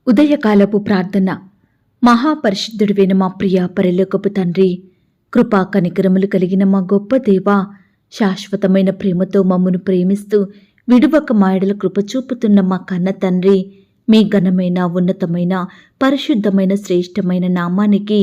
ఉదయకాలపు ప్రార్థన. మహాపరిశుద్ధుడివైన మా ప్రియ పరలోకపు తండ్రి, కృపా కనికరములు కలిగిన మా గొప్ప దేవా, శాశ్వతమైన ప్రేమతో మమ్మను ప్రేమిస్తూ విడువక మాయడల కృప చూపుతున్న మా కన్న తండ్రి, మీ ఘనమైన ఉన్నతమైన పరిశుద్ధమైన శ్రేష్టమైన నామానికి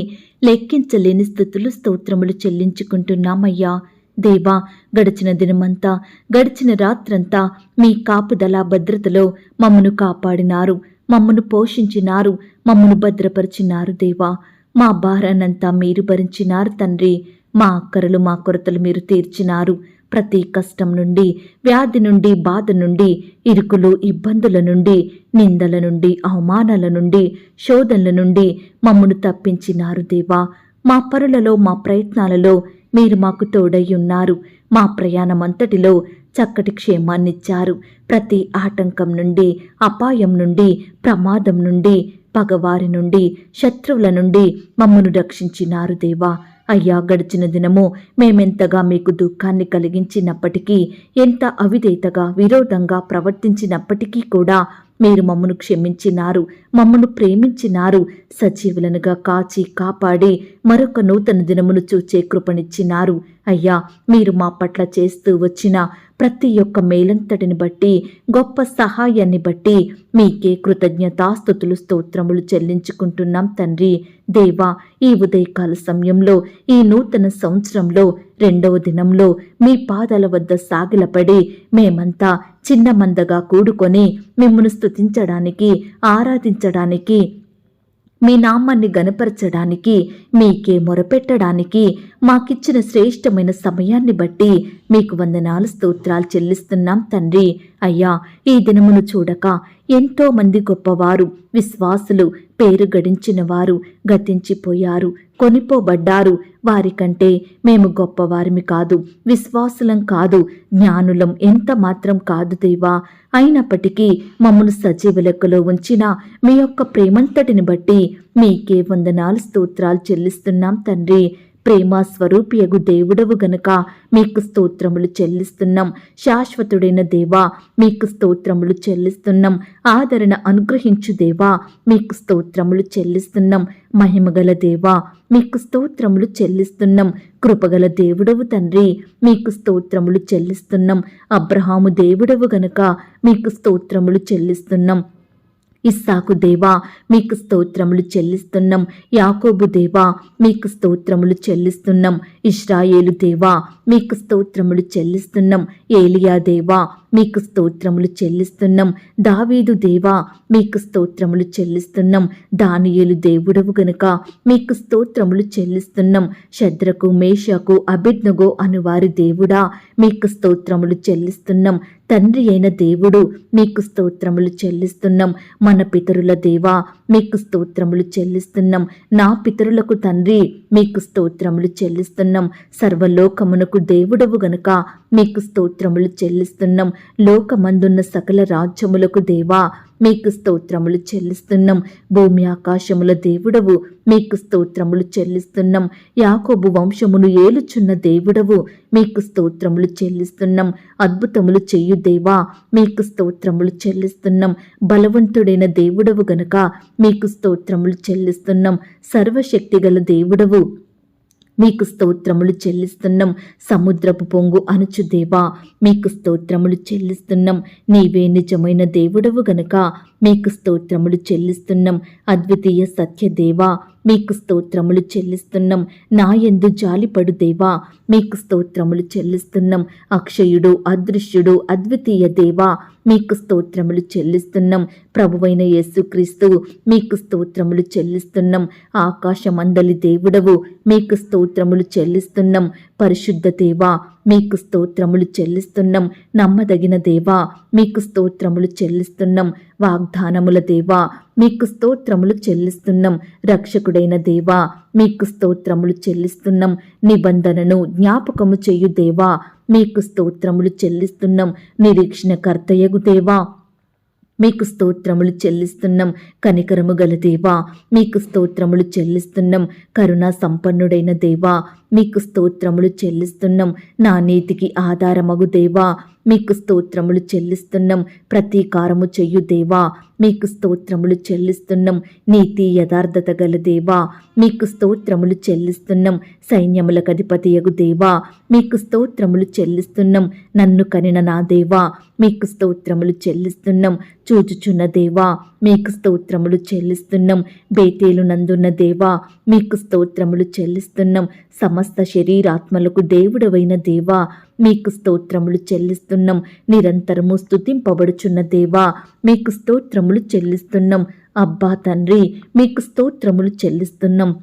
లెక్కించలేని స్థుతులు స్తోత్రములు చెల్లించుకుంటున్నామయ్యా. దేవా, గడిచిన దినమంతా గడిచిన రాత్రంతా మీ కాపుదల భద్రతలో మమ్మను కాపాడినారు, మమ్మను పోషించినారు, మమ్మను భద్రపరిచినారు. దేవా, మా భారాన్నంతా మీరు భరించినారు తండ్రి. మా అక్కరలు మా కొరతలు మీరు తీర్చినారు. ప్రతి కష్టం నుండి, వ్యాధి నుండి, బాధ నుండి, ఇరుకులు ఇబ్బందుల నుండి, నిందల నుండి, అవమానాల నుండి, శోధనల నుండి మమ్మను తప్పించినారు. దేవా, మా పరులలో మా ప్రయత్నాలలో మీరు మాకు తోడై ఉన్నారు. మా ప్రయాణమంతటిలో చక్కటి క్షేమాన్నిచ్చారు. ప్రతి ఆటంకం నుండి, అపాయం నుండి, ప్రమాదం నుండి, పగవారి నుండి, శత్రువుల నుండి మమ్మను రక్షించినారు. దేవా, అయ్యా, గడిచిన దినము మేమెంతగా మీకు దుఃఖాన్ని కలిగించినప్పటికీ, ఎంత అవిధేయతగా విరోధంగా ప్రవర్తించినప్పటికీ కూడా మీరు మమ్మను క్షమించినారు, మమ్మను ప్రేమించినారు. సజీవులనుగా కాచి కాపాడి మరొక నూతన దినమును చూచే కృపనిచ్చినారు. అయ్యా, మీరు మా పట్ల చేస్తూ వచ్చిన ప్రతి ఒక్క మేలంతటిని బట్టి, గొప్ప సహాయాన్ని బట్టి మీకే కృతజ్ఞతాస్తుతులు స్తోత్రములు చెల్లించుకుంటున్నాం తండ్రి. దేవా, ఈ ఉదయకాల సమయంలో, ఈ నూతన సంవత్సరంలో 2వ దినంలో మీ పాదాల వద్ద సాగిలపడి మేమంతా చిన్న మందగా కూడుకొని మిమ్మును స్తుతించడానికి, ఆరాధించడానికి, మీ నామాన్ని గనపరచడానికి, మీకే మొరపెట్టడానికి మాకిచ్చిన శ్రేష్టమైన సమయాన్ని బట్టి మీకు వందనాలు స్తోత్రాలు చెల్లిస్తున్నాం తండ్రి. అయ్యా, ఈ దినమును చూడక ఎంతో మంది గొప్పవారు, విశ్వాసులు, పేరు గడించిన వారు గతించిపోయారు, కొనిపోబడ్డారు. వారికంటే మేము గొప్పవారిమి కాదు, విశ్వాసులం కాదు, జ్ఞానులం ఎంత మాత్రం కాదు దేవా. అయినప్పటికీ మమ్మను సజీవ లెక్కలో ఉంచిన మీ యొక్క ప్రేమంతటిని బట్టి మీకే వందనాలు స్తోత్రాలు చెల్లిస్తున్నాం తండ్రి. ప్రేమ స్వరూపియగు దేవుడవు గనుక మీకు స్తోత్రములు చెల్లిస్తున్నాం. శాశ్వతుడైన దేవా, మీకు స్తోత్రములు చెల్లిస్తున్నాం. ఆదరణ అనుగ్రహించు దేవా, మీకు స్తోత్రములు చెల్లిస్తున్నాం. మహిమగల దేవా, మీకు స్తోత్రములు చెల్లిస్తున్నాం. కృపగల దేవుడవు తండ్రి, మీకు స్తోత్రములు చెల్లిస్తున్నాం. అబ్రహాము దేవుడవు గనుక మీకు స్తోత్రములు చెల్లిస్తున్నాం. ఇస్సాకు దేవా, మీకు స్తోత్రములు చెల్లిస్తున్నాం. యాకోబు దేవా, మీకు స్తోత్రములు చెల్లిస్తున్నాం. ఇశ్రాయేలు దేవా, మీకు స్తోత్రములు చెల్లిస్తున్నాం. ఏలియా దేవా, మీకు స్తోత్రములు చెల్లిస్తున్నాం. దావీదు దేవా, మీకు స్తోత్రములు చెల్లిస్తున్నాం. దానియేలు దేవుడవు గనుక మీకు స్తోత్రములు చెల్లిస్తున్నాం. శద్రకు, మేషకు, అబేద్నెగో అనువారి దేవుడా, మీకు స్తోత్రములు చెల్లిస్తున్నాం. తండ్రి అయిన దేవుడు, మీకు స్తోత్రములు చెల్లిస్తున్నాం. మన పితరుల దేవా, మీకు స్తోత్రములు చెల్లిస్తున్నాం. నా పితరులకు తండ్రి, మీకు స్తోత్రములు చెల్లిస్తున్నాం. సర్వలోకమునకు దేవుడవు గనుక మీకు స్తోత్రములు చెల్లిస్తున్నాం. లోకమందున్న సకల రాజ్యములకు దేవా, మీకు స్తోత్రములు చెల్లిస్తున్నాం. భూమి ఆకాశముల దేవుడవు, మీకు స్తోత్రములు చెల్లిస్తున్నాం. యాకోబు వంశమును ఏలుచున్న దేవుడవు, మీకు స్తోత్రములు చెల్లిస్తున్నాం. అద్భుతములు చెయ్యు దేవా, మీకు స్తోత్రములు చెల్లిస్తున్నాం. బలవంతుడైన దేవుడవు గనుక మీకు స్తోత్రములు చెల్లిస్తున్నాం. సర్వశక్తిగల దేవుడవు, మీకు స్తోత్రములు చెల్లిస్తున్నాం. సముద్రపు పొంగు అనుచు దేవా, మీకు స్తోత్రములు చెల్లిస్తున్నాం. నీవే నిజమైన దేవుడవు గనుక మీకు స్తోత్రములు చెల్లిస్తున్నాం. అద్వితీయ సత్య దేవా, మీకు స్తోత్రములు చెల్లిస్తున్నాం. నా యందు జాలిపడు దేవా, మీకు స్తోత్రములు చెల్లిస్తున్నాం. అక్షయుడు, అదృశ్యుడు, అద్వితీయ దేవా, మీకు స్తోత్రములు చెల్లిస్తున్నాం. ప్రభువైన యేసుక్రీస్తు, మీకు స్తోత్రములు చెల్లిస్తున్నాం. ఆకాశమందలి దేవుడవు, మీకు స్తోత్రములు చెల్లిస్తున్నాం. పరిశుద్ధ దేవా, మీకు స్తోత్రములు చెల్లిస్తున్నాం. నమ్మదగిన దేవా, మీకు స్తోత్రములు చెల్లిస్తున్నాం. వాగ్దానముల దేవా, మీకు స్తోత్రములు చెల్లిస్తున్నాం. రక్షకుడైన దేవా, మీకు స్తోత్రములు చెల్లిస్తున్నాం. నిబంధనను జ్ఞాపకము చేయు దేవా, మీకు స్తోత్రములు చెల్లిస్తున్నాం. నిరీక్షణకర్తయగు దేవా, మీకు స్తోత్రములు చెల్లిస్తున్నాం. కనికరము గల దేవా, మీకు స్తోత్రములు చెల్లిస్తున్నాం. కరుణా సంపన్నుడైన దేవా, మీకు స్తోత్రములు చెల్లిస్తున్నాం. నా నీతికి ఆధారమగు దేవా మీకు స్తోత్రములు చెల్లిస్తున్నాం. ప్రతీకారము చెయ్యు దేవా మీకు స్తోత్రములు చెల్లిస్తున్నాం. నీతి యథార్థత గల దేవా మీకు స్తోత్రములు చెల్లిస్తున్నాం. సైన్యములకు అధిపతియగు దేవా మీకు స్తోత్రములు చెల్లిస్తున్నాం. నన్ను కనిన నా దేవా మీకు స్తోత్రములు చెల్లిస్తున్నాం. చూచుచున్న దేవా మీకు స్తోత్రములు చెల్లిస్తున్నాం. బేతేలు నందున్న దేవా మీకు స్తోత్రములు చెల్లిస్తున్నాం. సమస్త శరీరాత్మలకు దేవుడవైన దేవా మీకు స్తోత్రములు చెల్లిస్తున్నాం. నిరంతరము స్తుతింపబడుచున్న దేవా మీకు స్తోత్రములు చెల్లిస్తున్నాం. అబ్బా తండ్రి మీకు స్తోత్రములు చెల్లిస్తున్నాం.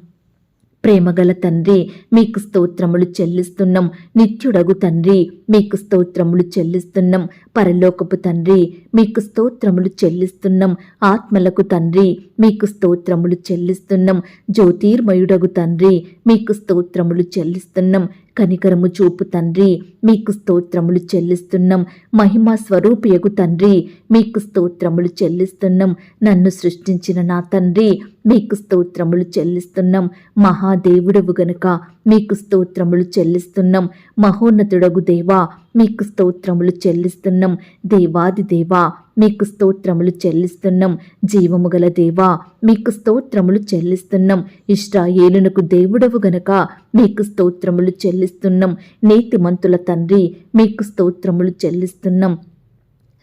ప్రేమగల తండ్రి మీకు స్తోత్రములు చెల్లిస్తున్నాం. నిత్యుడగు తండ్రి మీకు స్తోత్రములు చెల్లిస్తున్నాం. పరలోకపు తండ్రి మీకు స్తోత్రములు చెల్లిస్తున్నాం. ఆత్మలకు తండ్రి మీకు స్తోత్రములు చెల్లిస్తున్నాం. జ్యోతిర్మయుడగు తండ్రి మీకు స్తోత్రములు చెల్లిస్తున్నాం. కనికరము చూపు తండ్రి మీకు స్తోత్రములు చెల్లిస్తున్నాం. మహిమా స్వరూపియగు తండ్రి మీకు స్తోత్రములు చెల్లిస్తున్నాం. నన్ను సృష్టించిన నా తండ్రి మీకు స్తోత్రములు చెల్లిస్తున్నాం. మహాదేవుడవు గనుక మీకు స్తోత్రములు చెల్లిస్తున్నాం. మహోన్నతుడగు దేవా మీకు స్తోత్రములు చెల్లిస్తున్నాం. దేవాది దేవా మీకు స్తోత్రములు చెల్లిస్తున్నాం. జీవము గల దేవా మీకు స్తోత్రములు చెల్లిస్తున్నాం. ఇశ్రాయేలునకు దేవుడవు గనక మీకు స్తోత్రములు చెల్లిస్తున్నాం. నీతిమంతుల తండ్రి మీకు స్తోత్రములు చెల్లిస్తున్నాం.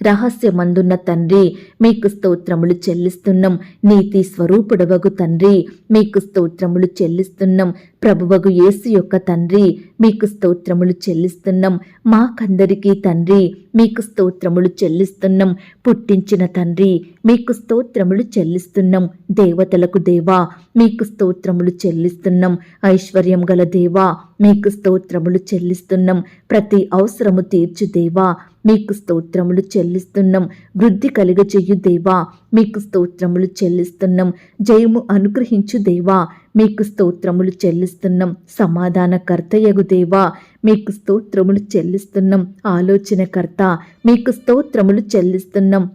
రహస్యమందున్న తండ్రి మీకు స్తోత్రములు చెల్లిస్తున్నాం. నీతి స్వరూపుడవగు తండ్రి మీకు స్తోత్రములు చెల్లిస్తున్నాం. ప్రభువగు యేసు యొక్క తండ్రి మీకు స్తోత్రములు చెల్లిస్తున్నాం. మాకందరికీ తండ్రి మీకు స్తోత్రములు చెల్లిస్తున్నాం. పుట్టించిన తండ్రి మీకు స్తోత్రములు చెల్లిస్తున్నాం. దేవతలకు దేవా మీకు స్తోత్రములు చెల్లిస్తున్నాం. ఐశ్వర్యం గల దేవా మీకు స్తోత్రములు చెల్లిస్తున్నాం. ప్రతి అవసరము తీర్చు దేవా మీకు స్తోత్రములు చెల్లిస్తున్నాం. వృద్ధి కలుగజేయు దేవా మీకు స్తోత్రములు చెల్లిస్తున్నాం. జయము అనుగ్రహించు దేవా మీకు స్తోత్రములు చెల్లిస్తున్నాం. సమాధానకర్తయగు దేవా మీకు స్తోత్రములు చెల్లిస్తున్నాం. ఆలోచనకర్త మీకు స్తోత్రములు చెల్లిస్తున్నాం.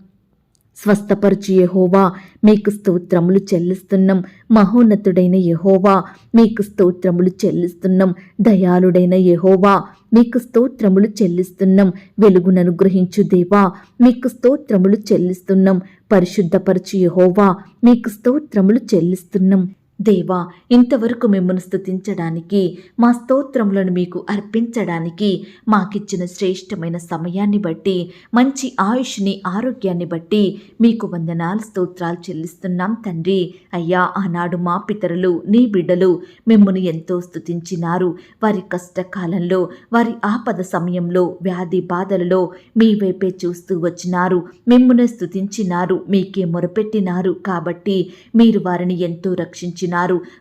స్వస్థపరచు యెహోవా మీకు స్తోత్రములు చెల్లిస్తున్నాం. మహోన్నతుడైన యెహోవా మీకు స్తోత్రములు చెల్లిస్తున్నాం. దయాళుడైన యెహోవా మీకు స్తోత్రములు చెల్లిస్తున్నాం. వెలుగుననుగ్రహించు దేవా మీకు స్తోత్రములు చెల్లిస్తున్నాం. పరిశుద్ధపరచు యెహోవా మీకు స్తోత్రములు చెల్లిస్తున్నాం. దేవా ఇంతవరకు మిమ్మల్ని స్తుతించడానికి మా స్తోత్రములను మీకు అర్పించడానికి మాకిచ్చిన శ్రేష్టమైన సమయాన్ని బట్టి మంచి ఆయుష్ని ఆరోగ్యాన్ని బట్టి మీకు వందనాలు స్తోత్రాలు చెల్లిస్తున్నాం తండ్రి. అయ్యా ఆనాడు మా పితరులు నీ బిడ్డలు మిమ్మల్ని ఎంతో స్తుతించినారు. వారి కష్టకాలంలో వారి ఆపద సమయంలో వ్యాధి బాధలలో మీ వైపే చూస్తూ వచ్చినారు. మిమ్మల్ని స్తుతించినారు. మీకే మొరపెట్టినారు. కాబట్టి మీరు వారిని ఎంతో రక్షించినారు.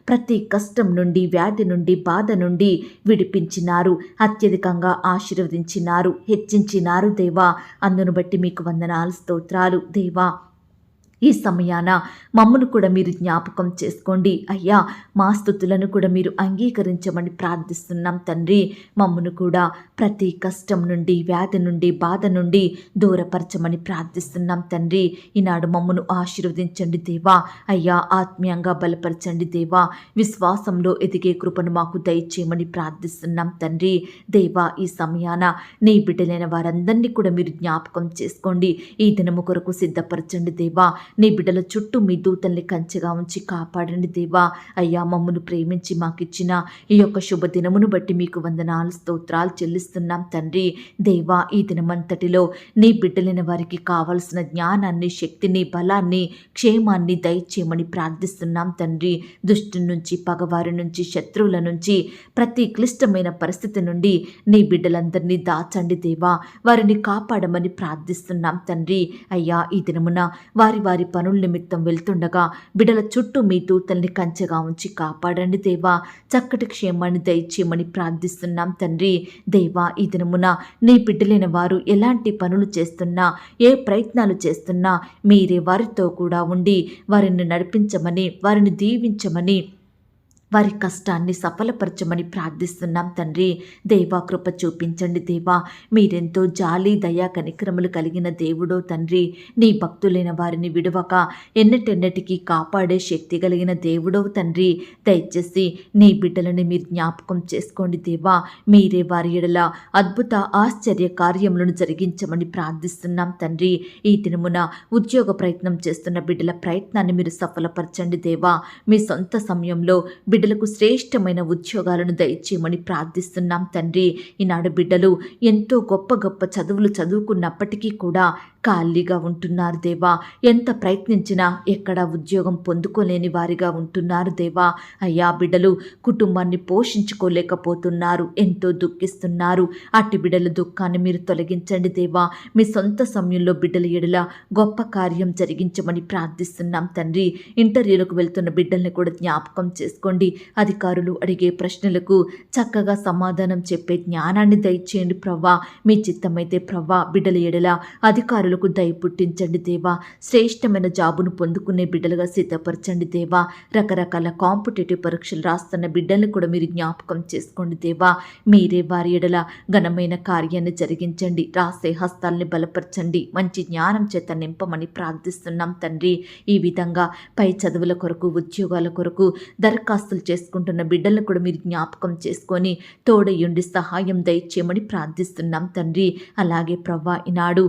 ప్రతి కష్టం నుండి వ్యాధి నుండి బాధ నుండి విడిపించినారు. అత్యధికంగా ఆశీర్వదించినారు. హెచ్చించినారు దేవా. అందును బట్టి మీకు వందనాలు స్తోత్రాలు దేవా. ఈ సమయాన మమ్మను కూడా మీరు జ్ఞాపకం చేసుకోండి అయ్యా. మా స్తుతులను కూడా మీరు అంగీకరించమని ప్రార్థిస్తున్నాం తండ్రి. మమ్మను కూడా ప్రతి కష్టం నుండి వ్యాధి నుండి బాధ నుండి దూరపరచమని ప్రార్థిస్తున్నాం తండ్రి. ఈనాడు మమ్మను ఆశీర్వదించండి దేవా. అయ్యా ఆత్మీయంగా బలపరచండి దేవా. విశ్వాసంలో ఎదిగే కృపను మాకు దయచేయమని ప్రార్థిస్తున్నాం తండ్రి. దేవా ఈ సమయాన నీ బిడ్డలైన వారందరినీ కూడా మీరు జ్ఞాపకం చేసుకోండి. ఈ దినము కొరకు సిద్ధపరచండి దేవా. నీ బిడ్డల చుట్టూ మీ దూతల్ని కంచెగా ఉంచి కాపాడండి దేవా. అయ్యా మమ్మను ప్రేమించి మాకిచ్చిన ఈ యొక్క శుభ దినమును బట్టి మీకు వందనాలు స్తోత్రాలు చెల్లిస్తున్నాం తండ్రి. దేవా ఈ దినమంతటిలో నీ బిడ్డలైన వారికి కావలసిన జ్ఞానాన్ని శక్తిని బలాన్ని క్షేమాన్ని దయచేయమని ప్రార్థిస్తున్నాం తండ్రి. దుష్టు నుంచి పగవారి నుంచి శత్రువుల నుంచి ప్రతి క్లిష్టమైన పరిస్థితి నుండి నీ బిడ్డలందరినీ దాచండి దేవా. వారిని కాపాడమని ప్రార్థిస్తున్నాం తండ్రి. అయ్యా ఈ దినమున వారి వారి పనుల నిమిత్తం వెళ్తుండగా బిడ్డల చుట్టూ మీ దూతల్ని కంచెగా ఉంచి కాపాడండి దేవా. చక్కటి క్షేమాన్ని దయచేయమని ప్రార్థిస్తున్నాం తండ్రి. దేవా ఈ దినమున నీ బిడ్డలైన వారు ఎలాంటి పనులు చేస్తున్నా ఏ ప్రయత్నాలు చేస్తున్నా మీరే వారితో కూడా ఉండి వారిని నడిపించమని వారిని దీవించమని వారి కష్టాన్ని సఫలపరచమని ప్రార్థిస్తున్నాం తండ్రి. దేవా కృప చూపించండి దేవా. మీరెంతో జాలి దయా కనికరములు కలిగిన దేవుడో తండ్రి. నీ భక్తులైన వారిని విడవక ఎన్నటెన్నటికీ కాపాడే శక్తి కలిగిన దేవుడో తండ్రి. దయచేసి నీ బిడ్డలని మీరు జ్ఞాపకం చేసుకోండి దేవా. మీరే వారి ఎడల అద్భుత ఆశ్చర్య కార్యములను జరిగించమని ప్రార్థిస్తున్నాం తండ్రి. ఈ దినమున ఉద్యోగ ప్రయత్నం చేస్తున్న బిడ్డల ప్రయత్నాన్ని మీరు సఫలపరచండి దేవా. మీ సొంత సమయంలో బిడ్డలకు శ్రేష్టమైన ఉద్యోగాలను దయచేయమని ప్రార్థిస్తున్నాం తండ్రి. ఈనాడు బిడ్డలు ఎంతో గొప్ప గొప్ప చదువులు చదువుకున్నప్పటికీ కూడా ఖాళీగా ఉంటున్నారు దేవా. ఎంత ప్రయత్నించినా ఎక్కడా ఉద్యోగం పొందుకోలేని వారిగా ఉంటున్నారు దేవా. అయ్యా బిడ్డలు కుటుంబాన్ని పోషించుకోలేకపోతున్నారు, ఎంతో దుఃఖిస్తున్నారు. అట్టి బిడ్డల దుఃఖాన్ని మీరు తొలగించండి దేవా. మీ సొంత సమయంలో బిడ్డల ఎడల గొప్ప కార్యం జరిగించమని ప్రార్థిస్తున్నాం తండ్రి. ఇంటర్వ్యూలకు వెళ్తున్న బిడ్డల్ని కూడా జ్ఞాపకం చేసుకోండి. అధికారులు అడిగే ప్రశ్నలకు చక్కగా సమాధానం చెప్పే జ్ఞానాన్ని దయచేయండి ప్రవ్వా. మీ చిత్తమైతే ప్రవ్వా బిడ్డల ఎడల అధికారులకు దయ పుట్టించండి దేవా. శ్రేష్టమైన జాబును పొందుకునే బిడ్డలుగా సిద్ధపరచండి దేవా. రకరకాల కాంపిటేటివ్ పరీక్షలు రాస్తున్న బిడ్డల్ని కూడా మీరు జ్ఞాపకం చేసుకోండి దేవా. మీరే వారి ఎడల ఘనమైన కార్యాన్ని జరిగించండి. రాసే హస్తాల్ని బలపరచండి. మంచి జ్ఞానం చేత నింపమని ప్రార్థిస్తున్నాం తండ్రి. ఈ విధంగా పై చదువుల కొరకు ఉద్యోగాల కొరకు దరఖాస్తులు చేసుకుంటున్న బిడ్డలను కూడా మీరు జ్ఞాపకం చేసుకొని తోడయుండి సహాయం దయచేయమని ప్రార్థిస్తున్నాం తండ్రి. అలాగే ప్రవ్వా ఈనాడు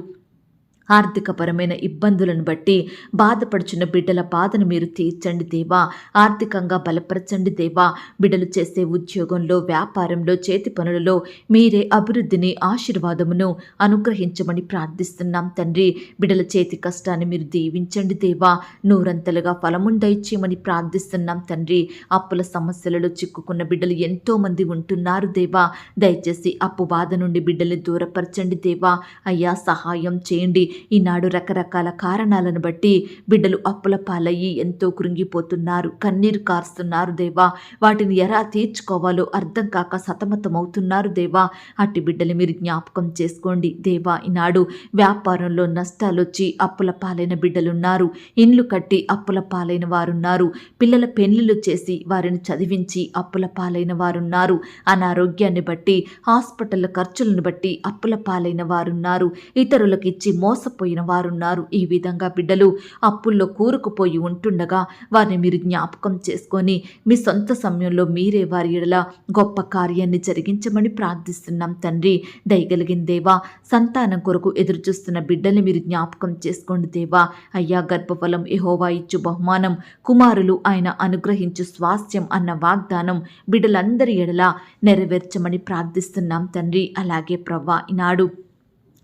ఆర్థికపరమైన ఇబ్బందులను బట్టి బాధపడుచున్న బిడ్డల బాధను మీరు తీర్చండి దేవా. ఆర్థికంగా బలపరచండి దేవా. బిడ్డలు చేసే ఉద్యోగంలో, వ్యాపారంలో, చేతి పనులలో మీరే అభివృద్ధిని, ఆశీర్వాదమును అనుగ్రహించమని ప్రార్థిస్తున్నాం తండ్రి. బిడ్డల చేతి కష్టాన్ని మీరు దీవించండి దేవా. నూరంతలుగా ఫలమును దయచేయమని ప్రార్థిస్తున్నాం తండ్రి. అప్పుల సమస్యలలో చిక్కుకున్న బిడ్డలు ఎంతోమంది ఉంటున్నారు దేవా. దయచేసి అప్పు బాధ నుండి బిడ్డల్ని దూరపరచండి దేవా. అయ్యా సహాయం చేయండి. ఈనాడు రకరకాల కారణాలను బట్టి బిడ్డలు అప్పుల పాలయ్యి ఎంతో కృంగిపోతున్నారు, కన్నీరు కారుస్తున్నారు దేవా. వాటిని ఎలా తీర్చుకోవాలో అర్థం కాక సతమతమవుతున్నారు దేవా. అట్టి బిడ్డలు మీరు జ్ఞాపకం చేసుకోండి దేవా. ఈనాడు వ్యాపారంలో నష్టాలు వచ్చి అప్పుల పాలైన బిడ్డలున్నారు. ఇండ్లు కట్టి అప్పుల పాలైన వారున్నారు. పిల్లల పెళ్లిళ్ళు చేసి వారిని చదివించి అప్పుల పాలైన వారున్నారు. అనారోగ్యాన్ని బట్టి, హాస్పిటల్ ఖర్చులను బట్టి అప్పుల పాలైన వారున్నారు. ఇతరులకు ఇచ్చి మోసపోయిన వారున్నారు. ఈ విధంగా బిడ్డలు అప్పుల్లో కూరుకుపోయి ఉంటుండగా వారిని మీరు జ్ఞాపకం చేసుకొని మీ సొంత సమయంలో మీరే వారి ఎడల గొప్ప కార్యాన్ని జరిగించమని ప్రార్థిస్తున్నాం తండ్రి. దయగలిగిన దేవా, సంతానం కొరకు ఎదురు చూస్తున్న బిడ్డల్ని మీరు జ్ఞాపకం చేసుకోండి దేవా. అయ్యా గర్భఫలం యెహోవా ఇచ్చు బహుమానం, కుమారులు ఆయన అనుగ్రహించు స్వాస్థ్యం అన్న వాగ్దానం బిడ్డలందరి ఎడల నెరవేర్చమని ప్రార్థిస్తున్నాం తండ్రి. అలాగే ప్రవ్వా ఈనాడు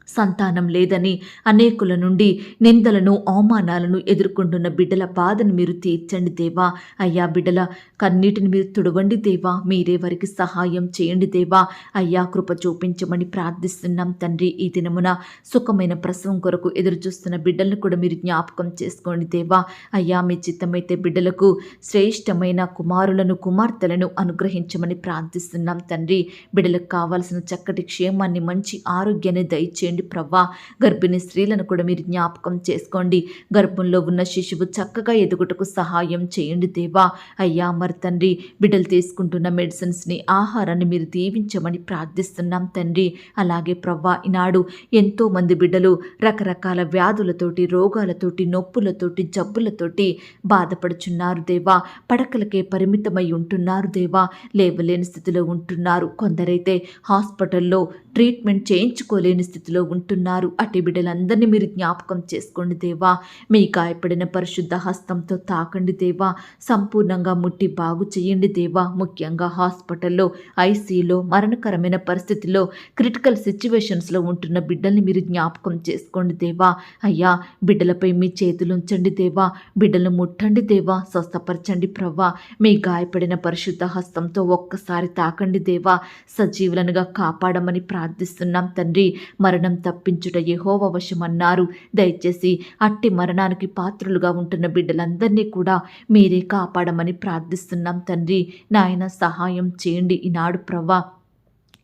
సంతానం లేదని అనేకుల నుండి నిందలను, అవమానాలను ఎదుర్కొంటున్న బిడ్డల బాధను మీరు తీర్చండి దేవా. అయ్యా బిడ్డల కన్నీటిని మీరు తుడవండి దేవా. మీరే వారికి సహాయం చేయండి దేవా. అయ్యా కృప చూపించమని ప్రార్థిస్తున్నాం తండ్రి. ఈ దినమున సుఖమైన ప్రసవం కొరకు ఎదురు చూస్తున్న బిడ్డలను కూడా మీరు జ్ఞాపకం చేసుకోండి దేవా. అయ్యా మీ చిత్తమైతే బిడ్డలకు శ్రేష్టమైన కుమారులను, కుమార్తెలను అనుగ్రహించమని ప్రార్థిస్తున్నాం తండ్రి. బిడ్డలకు కావాల్సిన చక్కటి క్షేమాన్ని, మంచి ఆరోగ్యాన్ని దయచేయండి ప్రవ్వా. గర్భిణీ స్త్రీలను కూడా మీరు జ్ఞాపకం చేసుకోండి. గర్భంలో ఉన్న శిశువు చక్కగా ఎదుగుటకు సహాయం చేయండి దేవా. అయ్యా మరి తండ్రి బిడ్డలు తీసుకుంటున్న మెడిసిన్స్ని, ఆహారాన్ని మీరు దీవించమని ప్రార్థిస్తున్నాం తండ్రి. అలాగే ప్రవ్వా ఈనాడు ఎంతో మంది బిడ్డలు రకరకాల వ్యాధులతోటి, రోగాలతోటి, నొప్పులతోటి, జబ్బులతోటి బాధపడుచున్నారు దేవా. పడకలకే పరిమితమై ఉంటున్నారు దేవా. లేవలేని స్థితిలో ఉంటున్నారు. కొందరైతే హాస్పిటల్లో ట్రీట్మెంట్ చేయించుకోలేని స్థితిలో ఉంటున్నారు. అట్టి బిడ్డలందరినీ మీరు జ్ఞాపకం చేసుకోండి దేవా. మీ గాయపడిన పరిశుద్ధ హస్తంతో తాకండి దేవా. సంపూర్ణంగా ముట్టి బాగు చేయండి దేవా. ముఖ్యంగా హాస్పిటల్లో, ఐసీయూలో, మరణకరమైన పరిస్థితిలో, క్రిటికల్ సిచ్యువేషన్స్లో ఉంటున్న బిడ్డల్ని మీరు జ్ఞాపకం చేసుకోండి దేవా. అయ్యా బిడ్డలపై మీ చేతులుంచండి దేవా. బిడ్డలు ముట్టండి దేవా. స్వస్థపరచండి ప్రవ్వా. మీ గాయపడిన పరిశుద్ధ హస్తంతో ఒక్కసారి తాకండి దేవా. సజీవులనుగా కాపాడమని ప్రార్థిస్తున్నాం తండ్రి. మరణం తప్పించుట యెహోవా వశమన్నారు. దయచేసి అట్టి మరణానికి పాత్రులుగా ఉంటున్న బిడ్డలందరినీ కూడా మీరే కాపాడమని ప్రార్థిస్తున్నాం తండ్రి. నాయన సహాయం చేయండి ఈనాడు ప్రవ్వా.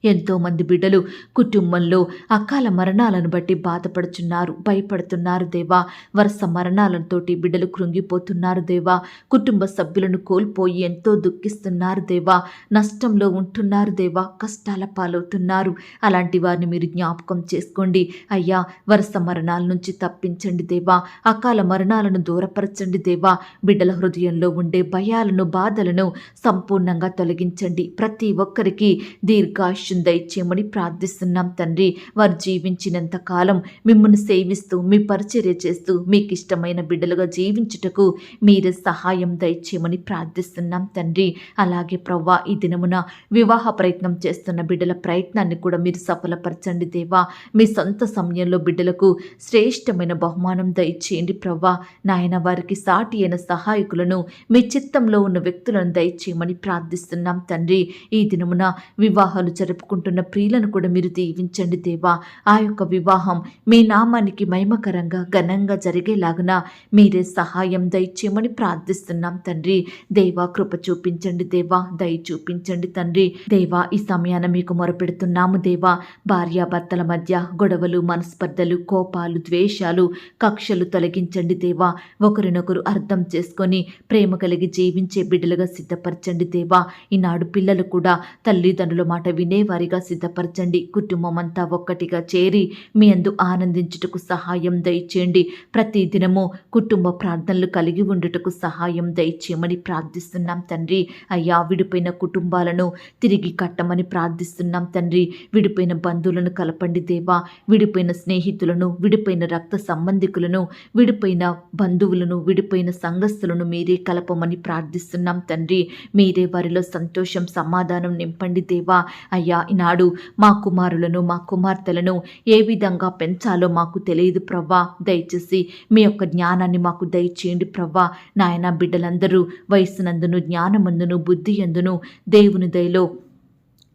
ఎంతోమంది బిడ్డలు కుటుంబంలో అకాల మరణాలను బట్టి బాధపడుచున్నారు, భయపడుతున్నారు దేవా. వరుస మరణాలతోటి బిడ్డలు కృంగిపోతున్నారు దేవా. కుటుంబ సభ్యులను కోల్పోయి ఎంతో దుఃఖిస్తున్నారు దేవా. నష్టంలో ఉంటున్నారు దేవా. కష్టాల పాలవుతున్నారు. అలాంటి వారిని మీరు జ్ఞాపకం చేసుకోండి అయ్యా. వరుస మరణాల నుంచి తప్పించండి దేవా. అకాల మరణాలను దూరపరచండి దేవా. బిడ్డల హృదయంలో ఉండే భయాలను, బాధలను సంపూర్ణంగా తొలగించండి. ప్రతి ఒక్కరికి దీర్ఘాయుష్యం దయచేయమని ప్రార్థిస్తున్నాం తండ్రి. వారు జీవించినంత కాలం మిమ్మల్ని సేవిస్తూ, మీ పరిచర్య చేస్తూ, మీకు ఇష్టమైన బిడ్డలుగా జీవించుటకు మీరే సహాయం దయచేయమని ప్రార్థిస్తున్నాం తండ్రి. అలాగే ప్రవ్వా, ఈ దినమున వివాహ ప్రయత్నం చేస్తున్న బిడ్డల ప్రయత్నాన్ని కూడా మీరు సఫలపరచండి దేవా. మీ సొంత సమయంలో బిడ్డలకు శ్రేష్టమైన బహుమానం దయచేయండి ప్రవ్వా. నాయన, వారికి సాటి అయిన సహాయకులను, మీ చిత్తంలో ఉన్న వ్యక్తులను దయచేయమని ప్రార్థిస్తున్నాం తండ్రి. ఈ దినమున వివాహాలు జరుపుకుంటున్న ప్రియులను కూడా మీరు దీవించండి దేవా. ఆ యొక్క వివాహం మీ నామానికి మహిమకరంగా, ఘనంగా జరిగేలాగున మీరే సహాయం దయచేయమని ప్రార్థిస్తున్నాం తండ్రి. దేవా, కృప చూపించండి దేవా. దయ చూపించండి తండ్రి. దేవా, ఈ సమయాన మీకు మొరపెడుతున్నాము దేవా. భార్యాభర్తల మధ్య గొడవలు, మనస్పర్ధలు, కోపాలు, ద్వేషాలు, కక్షలు తొలగించండి దేవా. ఒకరినొకరు అర్థం చేసుకొని ప్రేమ కలిగి జీవించే బిడ్డలుగా సిద్ధపరచండి దేవా. ఈనాడు పిల్లలు కూడా తల్లిదండ్రుల మాట వినేవారిగా సిద్ధపరచండి. కుటుంబం అంతా ఒక్కటిగా చేరి మీ అందు ఆనందించుటకు సహాయం దయచేయండి. ప్రతి దినము కుటుంబ ప్రార్థనలు కలిగి ఉండుటకు సహాయం దయచేయమని ప్రార్థిస్తున్నాం తండ్రి. అయ్యా, విడిపోయిన కుటుంబాలను తిరిగి కట్టమని ప్రార్థిస్తున్నాం తండ్రి. విడిపోయిన బంధువులను కలపండి దేవా. విడిపోయిన స్నేహితులను, విడిపోయిన రక్త సంబంధికులను, విడిపోయిన బంధువులను, విడిపోయిన సంఘస్థులను మీరే కలపమని ప్రార్థిస్తున్నాం తండ్రి. మీరే వారిలో సంతోషం, సమాధానం నింపండి దేవా. అయ్యా, ఈనాడు మా కుమారులను, మా కుమార్తెలను ఏ విధంగా పెంచాలో మాకు తెలియదు ప్రవ్వా. దయచేసి మీ యొక్క జ్ఞానాన్ని మాకు దయచేయండి ప్రవ్వా. నాయన, బిడ్డలందరూ వయసునందును, జ్ఞానమందును, బుద్ధి యందును దేవుని దయలో,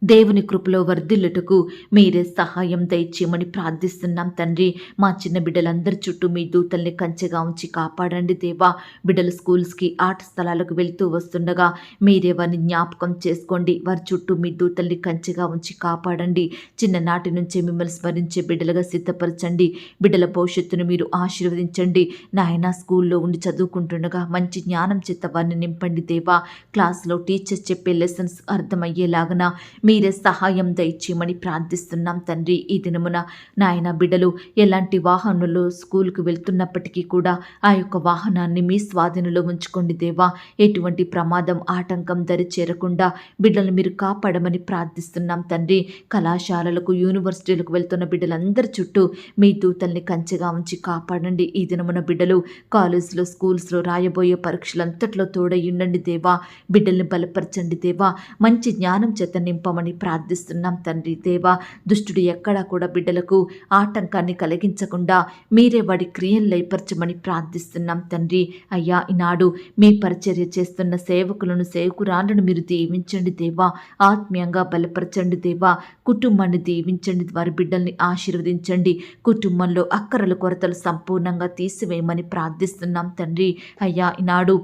దేవుని కృపలో వర్ధిల్లుటకు మీరే సహాయం దయచేయమని ప్రార్థిస్తున్నాం తండ్రి. మా చిన్న బిడ్డలందరి చుట్టూ మీ దూతల్ని కంచెగా ఉంచి కాపాడండి దేవా. బిడ్డలు స్కూల్స్కి, ఆట స్థలాలకు వెళుతూ వస్తుండగా మీరే వారిని జ్ఞాపకం చేసుకోండి. వారి చుట్టూ మీ దూతల్ని కంచెగా ఉంచి కాపాడండి. చిన్ననాటి నుంచే మిమ్మల్ని స్మరించే బిడ్డలుగా సిద్ధపరచండి. బిడ్డల భవిష్యత్తును మీరు ఆశీర్వదించండి. నాయన, స్కూల్లో ఉండి చదువుకుంటుండగా మంచి జ్ఞానం చేత వారిని నింపండి దేవా. క్లాస్లో టీచర్స్ చెప్పే లెసన్స్ అర్థమయ్యేలాగన మీరే సహాయం దయచేయమని ప్రార్థిస్తున్నాం తండ్రి. ఈ దినమున నాయన, బిడ్డలు ఎలాంటి వాహనంలో స్కూల్కి వెళ్తున్నప్పటికీ కూడా ఆ యొక్క వాహనాన్ని మీ స్వాధీనంలో ఉంచుకోండి దేవా. ఎటువంటి ప్రమాదం, ఆటంకం దరి చేరకుండా బిడ్డలను మీరు కాపాడమని ప్రార్థిస్తున్నాం తండ్రి. కళాశాలలకు, యూనివర్సిటీలకు వెళ్తున్న బిడ్డలందరి చుట్టూ మీ దూతల్ని కంచెగా ఉంచి కాపాడండి. ఈ దినమున బిడ్డలు కాలేజీలో, స్కూల్స్లో రాయబోయే పరీక్షలంతట్లో తోడై ఉండండి దేవా. బిడ్డల్ని బలపరచండి దేవా. మంచి జ్ఞానం చేత నింపమని ప్రార్థిస్తున్నాం తండ్రి. దేవా, దుష్టుడు ఎక్కడా కూడా బిడ్డలకు ఆటంకాన్ని కలిగించకుండా మీరే వాడి క్రియలు లయపరచమని ప్రార్థిస్తున్నాం తండ్రి. అయ్యా, ఈనాడు మీ పరిచర్య చేస్తున్న సేవకులను, సేవకురాలను మీరు దీవించండి దేవా. ఆత్మీయంగా బలపరచండి దేవా. కుటుంబాన్ని దీవించండి. వారి బిడ్డల్ని ఆశీర్వదించండి. కుటుంబంలో అక్కరల కొరతలు సంపూర్ణంగా తీసివేయమని ప్రార్థిస్తున్నాం తండ్రి. అయ్యా, ఈనాడు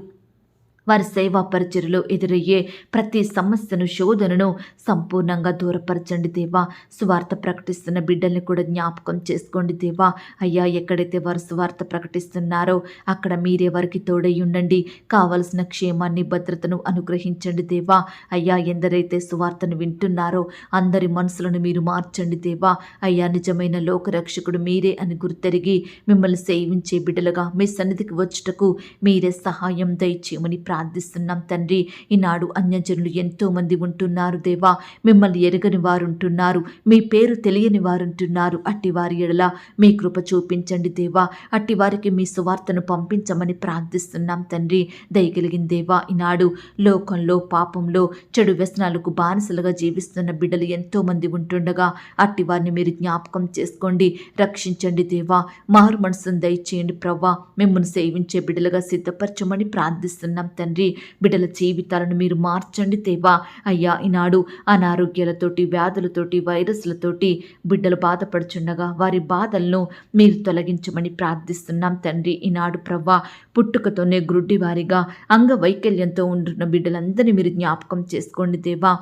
వారి సేవా పరిచర్యలో ఎదురయ్యే ప్రతి సమస్యను, శోధనను సంపూర్ణంగా దూరపరచండి దేవా. సువార్త ప్రకటిస్తున్న బిడ్డల్ని కూడా జ్ఞాపకం చేసుకోండి దేవా. అయ్యా, ఎక్కడైతే వారు సువార్త ప్రకటిస్తున్నారో అక్కడ మీరే వారికి తోడై ఉండండి. కావలసిన క్షేమాన్ని, భద్రతను అనుగ్రహించండి దేవా. అయ్యా, ఎందరైతే సువార్తను వింటున్నారో అందరి మనసులను మీరు మార్చండి దేవా. అయ్యా, నిజమైన లోకరక్షకుడు మీరే అని గుర్తెరిగి మిమ్మల్ని సేవించే బిడ్డలుగా మీ సన్నిధికి వచ్చుటకు మీరే సహాయం దయచేయమని ప్రార్థిస్తున్నాం తండ్రి. ఈనాడు అన్యజనులు ఎంతో మంది ఉంటున్నారు దేవా. మిమ్మల్ని ఎరగని వారు ఉంటున్నారు, మీ పేరు తెలియని వారు ఉంటున్నారు. అట్టి వారి ఎడల మీ కృప చూపించండి దేవా. అట్టి వారికి మీ సువార్తను పంపించమని ప్రార్థిస్తున్నాం తండ్రి. దయగలిగిన దేవా, ఈనాడు లోకంలో, పాపంలో, చెడు వ్యసనాలకు బానిసలుగా జీవిస్తున్న బిడ్డలు ఎంతో మంది ఉంటుండగా అట్టి వారిని మీరు జ్ఞాపకం చేసుకోండి, రక్షించండి దేవా. మారు మనసును దయచేయండి ప్రవ్వా. మిమ్మల్ని సేవించే బిడ్డలుగా సిద్ధపరచమని ప్రార్థిస్తున్నాం తండ్రి. బిడ్డల జీవితాలను మీరు మార్చండి దేవా. అయ్యా, ఈనాడు అనారోగ్యాలతోటి, వ్యాధులతోటి, వైరస్లతోటి బిడ్డలు బాధపడుచుండగా వారి బాధలను మీరు తొలగించమని ప్రార్థిస్తున్నాం తండ్రి. ఈనాడు ప్రవ్వా, పుట్టుకతోనే గ్రుడ్డివారిగా అంగవైకల్యంతో ఉంటున్న బిడ్డలందరినీ మీరు జ్ఞాపకం చేసుకోండి దేవా.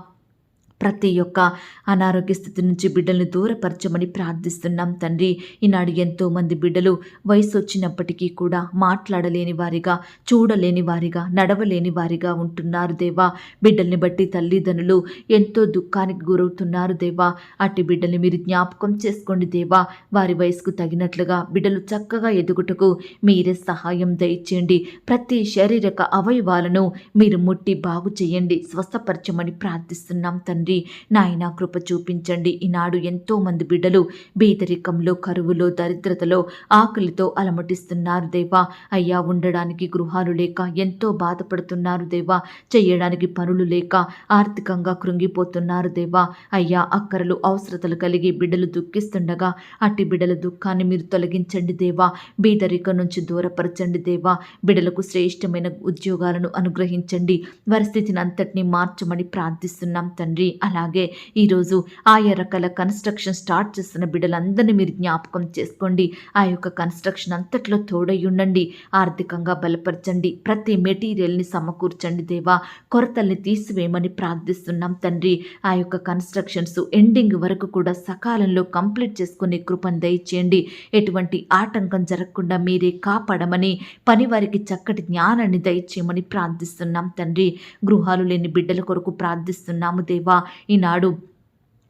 ప్రతి ఒక్క అనారోగ్య స్థితి నుంచి బిడ్డల్ని దూరపరచమని ప్రార్థిస్తున్నాం తండ్రి. ఈనాడు ఎంతోమంది బిడ్డలు వయసు వచ్చినప్పటికీ కూడా మాట్లాడలేని వారిగా, చూడలేని వారిగా, నడవలేని వారిగా ఉంటున్నారు దేవా. బిడ్డల్ని బట్టి తల్లిదండ్రులు ఎంతో దుఃఖానికి గురవుతున్నారు దేవా. అట్టి బిడ్డల్ని మీరు జ్ఞాపకం చేసుకోండి దేవా. వారి వయసుకు తగినట్లుగా బిడ్డలు చక్కగా ఎదుగుటకు మీరే సహాయం దయచేయండి. ప్రతి శారీరక అవయవాలను మీరు ముట్టి బాగు చేయండి, స్వస్థపరచమని ప్రార్థిస్తున్నాం తండ్రి. నాయన కృప చూపించండి. ఈనాడు ఎంతో మంది బిడ్డలు బీదరికంలో, కరువులో, దరిద్రతలో, ఆకలితో అలమటిస్తున్నారు దేవా. అయ్యా, ఉండడానికి గృహాలు లేక ఎంతో బాధపడుతున్నారు దేవా. చేయడానికి పనులు లేక ఆర్థికంగా కృంగిపోతున్నారు దేవా. అయ్యా, అక్కరలు అవసరతలు కలిగి బిడ్డలు దుఃఖిస్తుండగా అట్టి బిడ్డల దుఃఖాన్ని మీరు తొలగించండి దేవా. బీదరికం నుంచి దూరపరచండి దేవా. బిడ్డలకు శ్రేష్టమైన ఉద్యోగాలను అనుగ్రహించండి. వారి స్థితిని అంతటినీ మార్చమని ప్రార్థిస్తున్నాం తండ్రి. అలాగే ఈరోజు ఆయా రకాల కన్స్ట్రక్షన్ స్టార్ట్ చేస్తున్న బిడ్డలందరినీ మీరు జ్ఞాపకం చేసుకోండి. ఆ యొక్క కన్స్ట్రక్షన్ అంతట్లో తోడై ఉండండి. ఆర్థికంగా బలపరచండి. ప్రతి మెటీరియల్ని సమకూర్చండి దేవా. కొరతల్ని తీసివేయమని ప్రార్థిస్తున్నాం తండ్రి. ఆ యొక్క కన్స్ట్రక్షన్స్ ఎండింగ్ వరకు కూడా సకాలంలో కంప్లీట్ చేసుకునే కృపను దయచేయండి. ఎటువంటి ఆటంకం జరగకుండా మీరే కాపాడమని, పని వారికి చక్కటి జ్ఞానాన్ని దయచేయమని ప్రార్థిస్తున్నాం తండ్రి. గృహాలు లేని బిడ్డల కొరకు ప్రార్థిస్తున్నాము దేవా. ఈనాడు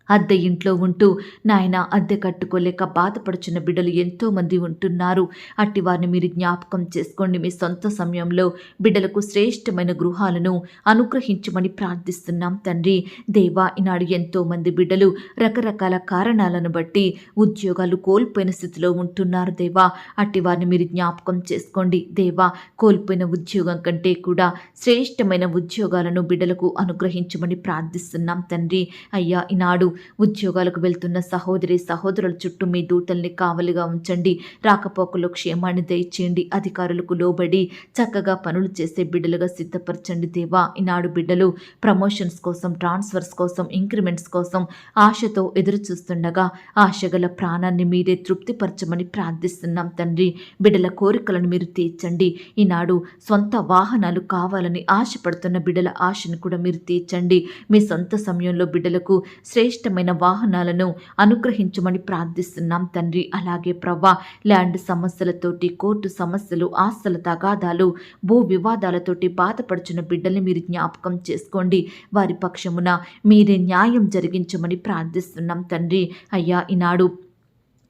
అద్దె ఇంట్లో ఉంటూ నాయన అద్దె కట్టుకోలేక బాధపడుచున్న బిడ్డలు ఎంతోమంది ఉంటున్నారు. అట్టి వారిని మీరు జ్ఞాపకం చేసుకోండి. మీ సొంత సమయంలో బిడ్డలకు శ్రేష్టమైన గృహాలను అనుగ్రహించమని ప్రార్థిస్తున్నాం తండ్రి. దేవా, ఈనాడు ఎంతోమంది బిడ్డలు రకరకాల కారణాలను బట్టి ఉద్యోగాలు కోల్పోయిన స్థితిలో ఉంటున్నారు దేవా. అట్టి వారిని మీరు జ్ఞాపకం చేసుకోండి దేవా. కోల్పోయిన ఉద్యోగం కంటే కూడా శ్రేష్టమైన ఉద్యోగాలను బిడ్డలకు అనుగ్రహించమని ప్రార్థిస్తున్నాం తండ్రి. అయ్యా, ఈనాడు ఉద్యోగాలకు వెళ్తున్న సహోదరుల చుట్టూ మీ దూతల్ని కావలిగా ఉంచండి. రాకపోకలో క్షేమాన్ని దయచేయండి. అధికారులకు లోబడి చక్కగా పనులు చేసే బిడ్డలుగా సిద్ధపరచండి దేవా. ఈనాడు బిడ్డలు ప్రమోషన్స్ కోసం, ట్రాన్స్ఫర్స్ కోసం, ఇంక్రిమెంట్స్ కోసం ఆశతో ఎదురు చూస్తుండగా ఆశగల ప్రాణాన్ని మీరే తృప్తిపరచమని ప్రార్థిస్తున్నాం తండ్రి. బిడ్డల కోరికలను మీరు తీర్చండి. ఈనాడు సొంత వాహనాలు కావాలని ఆశపడుతున్న బిడ్డల ఆశను కూడా మీరు తీర్చండి. మీ సొంత సమయంలో బిడ్డలకు శ్రేష్టమైన వాహనాలను అనుగ్రహించమని ప్రార్థిస్తున్నాం తండ్రి. అలాగే ప్రవ్వా, ల్యాండ్ సమస్యలతోటి, కోర్టు సమస్యలు, ఆస్తుల తగాదాలు, భూ వివాదాలతోటి బాధపడుచున్న బిడ్డల్ని మీరు జ్ఞాపకం చేసుకోండి. వారి పక్షమున మీరే న్యాయం జరిగించమని ప్రార్థిస్తున్నాం తండ్రి. అయ్యా, ఈనాడు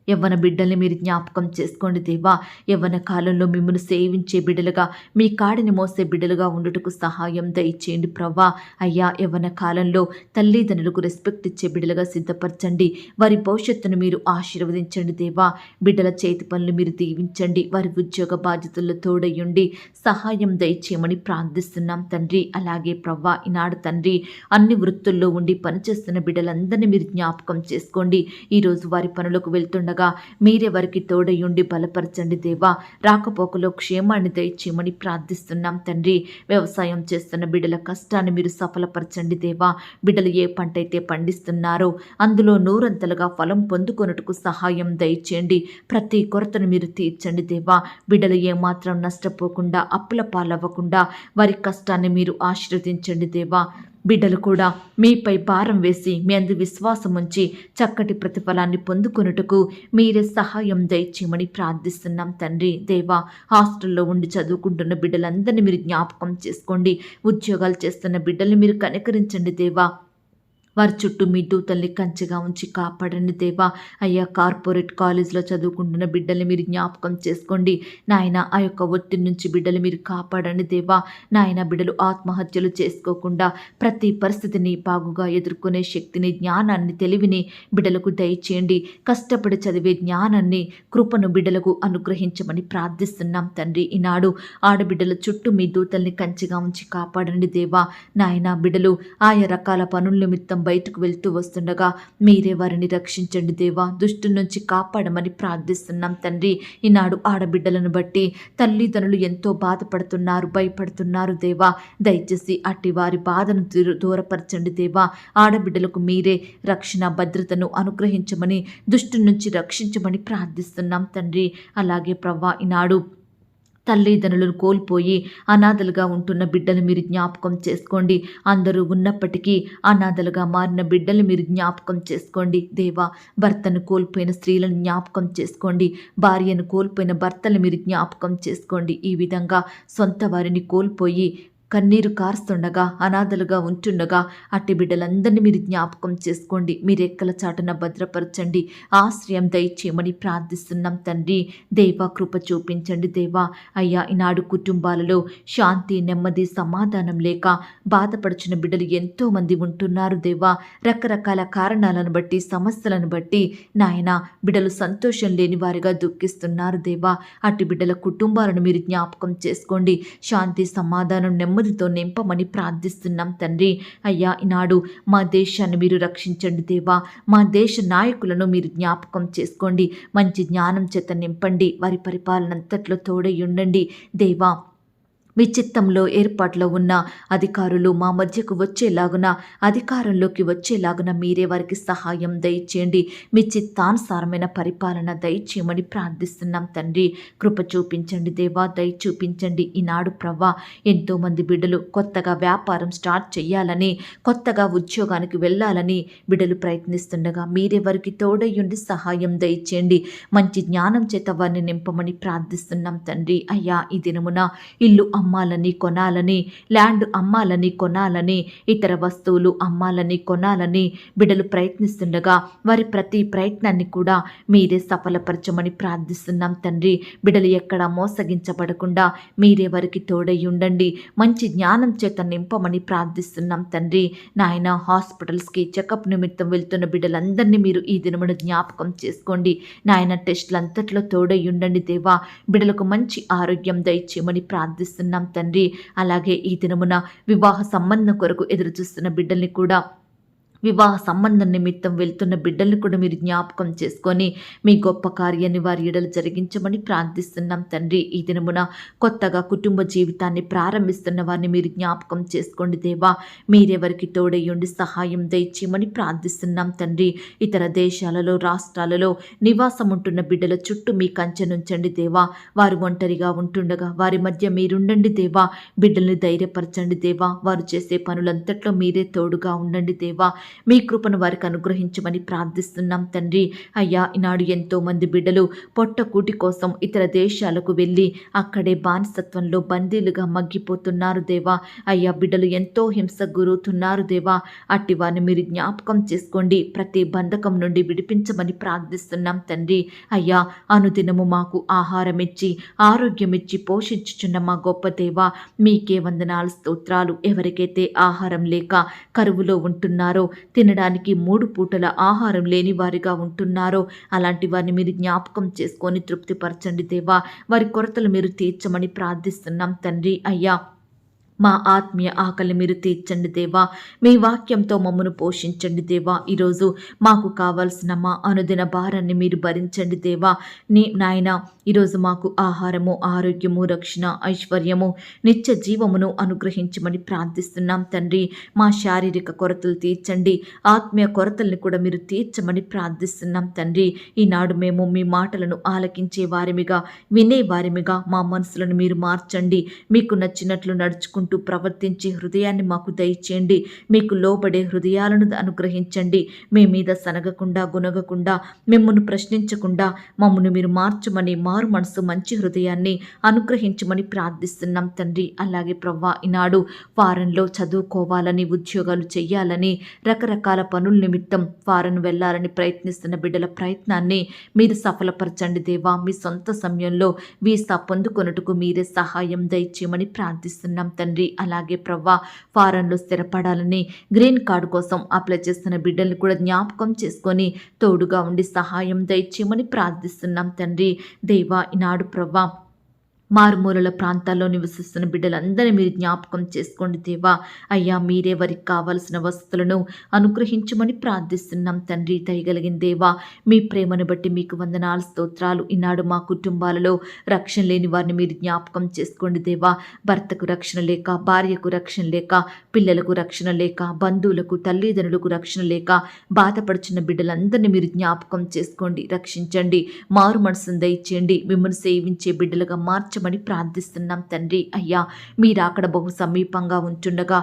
యవ్వన బిడ్డల్ని మీరు జ్ఞాపకం చేసుకోండి దేవా. యవ్వన కాలంలో మిమ్మల్ని సేవించే బిడ్డలుగా, మీ కాడిని మోసే బిడ్డలుగా ఉండుటకు సహాయం దయచేయండి ప్రవ్వా. అయ్యా, యవ్వన కాలంలో తల్లిదండ్రులకు రెస్పెక్ట్ ఇచ్చే బిడ్డలుగా సిద్ధపరచండి. వారి భవిష్యత్తును మీరు ఆశీర్వదించండి దేవా. బిడ్డల చేతి పనులు మీరు దీవించండి. వారి ఉద్యోగ బాధ్యతల్లో తోడయ్యుండి సహాయం దయచేయమని ప్రార్థిస్తున్నాం తండ్రి. అలాగే ప్రవ్వా, ఈనాడు తండ్రి అన్ని వృత్తుల్లో ఉండి పనిచేస్తున్న బిడ్డలందరినీ మీరు జ్ఞాపకం చేసుకోండి. ఈరోజు వారి పనులకు వెళ్తుండగా మీరే వారికి తోడయుండి బలపరచండి దేవా. రాకపోకలో క్షేమాన్ని దయచేయమని ప్రార్థిస్తున్నాం తండ్రి. వ్యవసాయం చేస్తున్న బిడ్డల కష్టాన్ని మీరు సఫలపరచండి దేవా. బిడ్డలు ఏ పంట అయితే పండిస్తున్నారో అందులో నూరంతలుగా ఫలం పొందుకొనుటకు సహాయం దయచేయండి. ప్రతి కొరతను మీరు తీర్చండి దేవా. బిడ్డలు ఏమాత్రం నష్టపోకుండా, అప్పుల పాలవ్వకుండా వారి కష్టాన్ని మీరు ఆశీర్వదించండి దేవా. బిడ్డలు కూడా మీపై భారం వేసి మీ అందు విశ్వాసం ఉంచి చక్కటి ప్రతిఫలాన్ని పొందుకొనుటకు మీరే సహాయం దయచేయమని ప్రార్థిస్తున్నాం తండ్రి. దేవా, హాస్టల్లో ఉండి చదువుకుంటున్న బిడ్డలందరినీ మీరు జ్ఞాపకం చేసుకోండి. ఉద్యోగాలు చేస్తున్న బిడ్డల్ని మీరు కనికరించండి దేవా. వారి చుట్టూ మీ దూతల్ని కంచెగా ఉంచి కాపాడండి దేవా. అయ్యా, కార్పొరేట్ కాలేజ్లో చదువుకుంటున్న బిడ్డల్ని మీరు జ్ఞాపకం చేసుకోండి నాయన. ఆ యొక్క ఒత్తిడి నుంచి బిడ్డలు మీరు కాపాడండి దేవా. నాయన, బిడ్డలు ఆత్మహత్యలు చేసుకోకుండా ప్రతి పరిస్థితిని బాగుగా ఎదుర్కొనే శక్తిని, జ్ఞానాన్ని, తెలివిని బిడ్డలకు దయచేయండి. కష్టపడి చదివే జ్ఞానాన్ని, కృపను బిడ్డలకు అనుగ్రహించమని ప్రార్థిస్తున్నాం తండ్రి. ఈనాడు ఆడబిడ్డల చుట్టూ మీ దూతల్ని కంచెగా ఉంచి కాపాడండి దేవా. నాయన, బిడ్డలు ఆయా రకాల పనుల నిమిత్తం బయటకు వెళ్తూ వస్తుండగా మీరే వారిని రక్షించండి దేవా. దుష్టు నుంచి కాపాడమని ప్రార్థిస్తున్నాం తండ్రి. ఈనాడు ఆడబిడ్డలను బట్టి తల్లిదండ్రులు ఎంతో బాధపడుతున్నారు, భయపడుతున్నారు దేవా. దయచేసి అట్టి వారి బాధను దూరపరచండి దేవా. ఆడబిడ్డలకు మీరే రక్షణ, భద్రతను అనుగ్రహించమని, దుష్టు నుంచి రక్షించమని ప్రార్థిస్తున్నాం తండ్రి. అలాగే ప్రవ్వా, ఈనాడు తల్లిదండ్రులను కోల్పోయి అనాథలుగా ఉంటున్న బిడ్డలు మీరు జ్ఞాపకం చేసుకోండి. అందరూ ఉన్నప్పటికీ అనాథలుగా మారిన బిడ్డలు మీరు జ్ఞాపకం చేసుకోండి. దేవా, భర్తను కోల్పోయిన స్త్రీలను జ్ఞాపకం చేసుకోండి. భార్యను కోల్పోయిన భర్తలు మీరు జ్ఞాపకం చేసుకోండి. ఈ విధంగా సొంత వారిని కోల్పోయి కన్నీరు కారుస్తుండగా అనాథలుగా ఉంటుండగా అట్టి బిడ్డలందరినీ మీరు జ్ఞాపకం చేసుకోండి. మీ రెక్కల చాటున భద్రపరచండి. ఆశ్రయం దయచేయమని ప్రార్థిస్తున్నాం తండ్రి. దేవా, కృప చూపించండి. దేవా అయ్యా, ఈనాడు కుటుంబాలలో శాంతి, నెమ్మది, సమాధానం లేక బాధపడుచున్న బిడ్డలు ఎంతోమంది ఉంటున్నారు. దేవా, రకరకాల కారణాలను బట్టి, సమస్యలను బట్టి నాయన బిడ్డలు సంతోషం లేని వారిగా దుఃఖిస్తున్నారు. దేవా, అట్టి బిడ్డల కుటుంబాలను మీరు జ్ఞాపకం చేసుకోండి. శాంతి, సమాధానం, నెమ్మదితో నింపమని ప్రార్థిస్తున్నాం తండ్రి. అయ్యా, ఈనాడు మా దేశాన్ని మీరు రక్షించండి. దేవా, మా దేశ నాయకులను మీరు జ్ఞాపకం చేసుకోండి. మంచి జ్ఞానం చేత నింపండి. వారి పరిపాలన అంతట్లో తోడై ఉండండి. దేవా, మీ చిత్తంలో ఏర్పాట్లో ఉన్న అధికారులు మా మధ్యకు వచ్చేలాగున, అధికారంలోకి వచ్చేలాగున మీరే వారికి సహాయం దయచేయండి. మీ చిత్తానుసారమైన పరిపాలన దయచేయమని ప్రార్థిస్తున్నాం తండ్రి. కృప చూపించండి దేవా, దయ చూపించండి. ఈనాడు ప్రవ్వా, ఎంతోమంది బిడ్డలు కొత్తగా వ్యాపారం స్టార్ట్ చేయాలని, కొత్తగా ఉద్యోగానికి వెళ్ళాలని బిడ్డలు ప్రయత్నిస్తుండగా మీరే వారికి తోడయ్యుండి సహాయం దయచేయండి. మంచి జ్ఞానం చేత వారిని నింపమని ప్రార్థిస్తున్నాం తండ్రి. అయ్యా, ఈ దినమున ఇల్లు అమ్మాలని, కొనాలని, ల్యాండ్ అమ్మాలని, కొనాలని, ఇతర వస్తువులు అమ్మాలని, కొనాలని బిడ్డలు ప్రయత్నిస్తుండగా వారి ప్రతి ప్రయత్నాన్ని కూడా మీరే సఫలపరచమని ప్రార్థిస్తున్నాం తండ్రి. బిడ్డలు ఎక్కడా మోసగించబడకుండా మీరే వారికి తోడై ఉండండి. మంచి జ్ఞానం చేత నింపమని ప్రార్థిస్తున్నాం తండ్రి. నాయన, హాస్పిటల్స్కి చెకప్ నిమిత్తం వెళ్తున్న బిడ్డలందరినీ మీరు ఈ దినమున జ్ఞాపకం చేసుకోండి. నాయన, టెస్టులు అంతట్లో తోడై ఉండండి దేవా. బిడ్డలకు మంచి ఆరోగ్యం దయచేయమని ప్రార్థిస్తున్నాం తండ్రి. అలాగే ఈ దినమున వివాహ సంబంధం కొరకు ఎదురు చూస్తున్న బిడ్డల్ని కూడా, వివాహ సంబంధం నిమిత్తం వెళ్తున్న బిడ్డల్ని కూడా మీరు జ్ఞాపకం చేసుకొని మీ గొప్ప కార్యాన్ని వారి ఎడలు జరిగించమని ప్రార్థిస్తున్నాం తండ్రి. ఈ దినమున కొత్తగా కుటుంబ జీవితాన్ని ప్రారంభిస్తున్న వారిని మీరు జ్ఞాపకం చేసుకోండి దేవా. మీరెవరికి తోడయ్యుండి సహాయం దయచేయమని ప్రార్థిస్తున్నాం తండ్రి. ఇతర దేశాలలో, రాష్ట్రాలలో నివాసం ఉంటున్న బిడ్డల చుట్టూ మీ కంచె నుంచండి దేవా. వారు ఒంటరిగా ఉంటుండగా వారి మధ్య మీరుండండి దేవా. బిడ్డల్ని ధైర్యపరచండి దేవా. వారు చేసే పనులంతట్లో మీరే తోడుగా ఉండండి దేవా. మీ కృపను వారికి అనుగ్రహించమని ప్రార్థిస్తున్నాం తండ్రి. అయ్యా, ఈనాడు ఎంతో మంది బిడ్డలు పొట్టకూటి కోసం ఇతర దేశాలకు వెళ్ళి అక్కడే బానిసత్వంలో బందీలుగా మగ్గిపోతున్నారు దేవా. అయ్యా, బిడ్డలు ఎంతో హింసకు గురవుతున్నారు దేవా. అట్టి వారిని మీరు జ్ఞాపకం చేసుకోండి. ప్రతి బంధకం నుండి విడిపించమని ప్రార్థిస్తున్నాం తండ్రి. అయ్యా, అనుదినము మాకు ఆహారం ఇచ్చి, ఆరోగ్యం ఇచ్చి పోషించుచున్న మా గొప్ప దేవా, మీకే వందనాలు, స్తోత్రాలు. ఎవరికైతే ఆహారం లేక కరువులో ఉంటున్నారో, తినడానికి 3 పూటల ఆహారం లేని వారిగా ఉంటున్నారో అలాంటి వారిని మీరు జ్ఞాపకం చేసుకొని తృప్తిపరచండి దేవా. వారి కొరతలు మీరు తీర్చమని ప్రార్థిస్తున్నాం తండ్రి. అయ్యా, మా ఆత్మీయ ఆకలి మీరు తీర్చండి దేవా. మీ వాక్యంతో మమ్మను పోషించండి దేవా. ఈరోజు మాకు కావాల్సిన మా అనుదిన భారాన్ని మీరు భరించండి దేవా. నాయన, ఈరోజు మాకు ఆహారము, ఆరోగ్యము, రక్షణ, ఐశ్వర్యము, నిత్య జీవమును అనుగ్రహించమని ప్రార్థిస్తున్నాం తండ్రి. మా శారీరక కొరతలు తీర్చండి, ఆత్మీయ కొరతల్ని కూడా మీరు తీర్చమని ప్రార్థిస్తున్నాం తండ్రి. ఈనాడు మేము మీ మాటలను ఆలకించే వారిమిగా, వినే వారిమిగా మా మనసులను మీరు మార్చండి. మీకు నచ్చినట్లు నడుచుకుంటూ ప్రవర్తించే హృదయాన్ని మాకు దయచేయండి. మీకు లోబడే హృదయాలను అనుగ్రహించండి. మీ మీద సనగకుండా, గునగకుండా, మిమ్మల్ని ప్రశ్నించకుండా మమ్మల్ని మీరు మార్చమని, మారు మనసు, మంచి హృదయాన్ని అనుగ్రహించమని ప్రార్థిస్తున్నాం తండ్రి. అలాగే ప్రవ్వా, ఈనాడు ఫారెన్లో చదువుకోవాలని, ఉద్యోగాలు చేయాలని, రకరకాల పనుల నిమిత్తం ఫారెన్ వెళ్ళాలని ప్రయత్నిస్తున్న బిడ్డల ప్రయత్నాన్ని మీరు సఫలపరచండి దేవా. మీ సొంత సమయంలో వీసా పొందుకొనుటకు మీరే సహాయం దయచేయమని ప్రార్థిస్తున్నాం తండ్రి. అలాగే ప్రవ్వా, ఫారెన్లో స్థిరపడాలని, గ్రీన్ కార్డు కోసం అప్లై చేస్తున్న బిడ్డల్ని కూడా జ్ఞాపకం చేసుకొని తోడుగా ఉండి సహాయం దయచేయమని ప్రార్థిస్తున్నాం తండ్రి. దేవా, ఈనాడు ప్రవ్వా, మారుమూలల ప్రాంతాల్లో నివసిస్తున్న బిడ్డలందరినీ మీరు జ్ఞాపకం చేసుకోండి దేవా. అయ్యా, మీరే వారికి కావలసిన వసతులను అనుగ్రహించమని ప్రార్థిస్తున్నాం తండ్రి. దయగలిగిన దేవా, మీ ప్రేమను బట్టి మీకు వందనాలు, స్తోత్రాలు. ఈనాడు మా కుటుంబాలలో రక్షణ లేని వారిని మీరు జ్ఞాపకం చేసుకోండి దేవా. భర్తకు రక్షణ లేక, భార్యకు రక్షణ లేక, పిల్లలకు రక్షణ లేక, బంధువులకు, తల్లిదండ్రులకు రక్షణ లేక బాధపడుచున్న బిడ్డలందరినీ మీరు జ్ఞాపకం చేసుకోండి, రక్షించండి. మారు మనసును దయచేయండి. మిమ్మల్ని సేవించే బిడ్డలుగా మార్చమని దీవించమని ప్రార్థిస్తున్నాం తండ్రి. అయ్యా, మీరు అక్కడ బహు సమీపంగా ఉంటుండగా